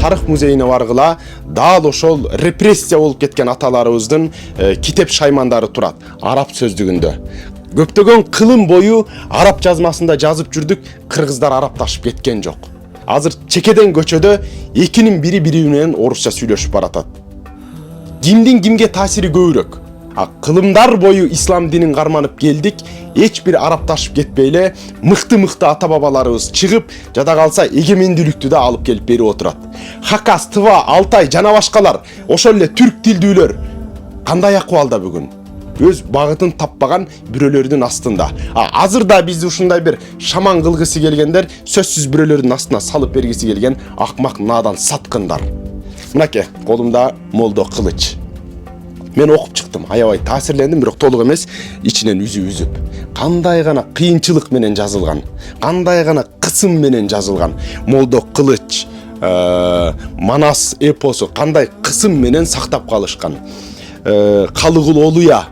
тарых музейине баргыла, дал ошол репрессия болуп кеткен аталарыбыздын китеп шаймандары турат араб сөздүгүндө. Көптөгөн кылым бою араб жазмасында жазып жүрдүк, кыргыздар арабташып кеткен жок. Азыр чекеден көчөдө экинин бири бири менен орусча сүйлөшүп баратат. Кимдин кимге таасири көбүрөөк? Кылымдар бою ислам динин карманып келдик, эч бир арабташып кетпейле, мыкты ата бабаларыбыз чыгып, жада калса эгемендүүлүктү да алып келип берип отурат. Хакас, Тыва, Алтай жана башкалар, ошол эле түрк тилдүүлөр кандай акыбалда бүгүн? Өз багытын таппаган бирөөлөрдүн астында. Азыр да бизди ушундай бир шаман кылгысы келгендер, сөзсүз бирөөлөрдүн астына салып бергиси келген акмак надан саткындар. Мынакей, колумда молдо кылыч. Мен окуп чыктым, аябай таасирлендим, бирок толук эмес, ичинен үзүп. Кандай гана кыйынчылык менен жазылган, кандай гана кысым менен жазылган. Молдо кылыч, Манас эпосу кандай кысым менен сактап калышкан. Калыгул Олуя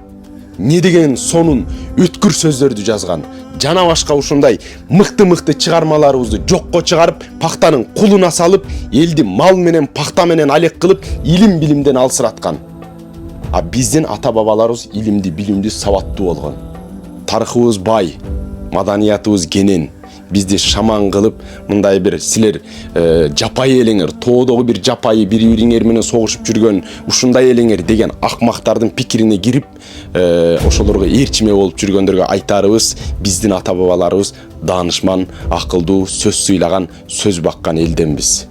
не деген сонун өткүр сөздөрдү жазган. Жана башка ушундай мыкты чыгармаларыбызды жокко чыгарып, пактанын кулуна салып, элди мал менен, пакта менен алек кылып, илим билимден алсыраткан. Биздин ата бабаларыбыз илимди, билимди, сабаттуу болгон. Тарыхыбыз бай, маданиятыбыз кенен. Бизди шаман кылып, мындай бир силер жапайы элеңер, тоодогу бир жапайы бири-бириңер менен согушуп жүргөн ушундай элеңер деген акмактардын пикирине кирип, ошолорго ээрчиме болуп жүргөндөргө айтарыбыз, биздин ата бабаларыбыз даанышман, акылдуу, сөз сыйлаган, сөз баккан элденбиз.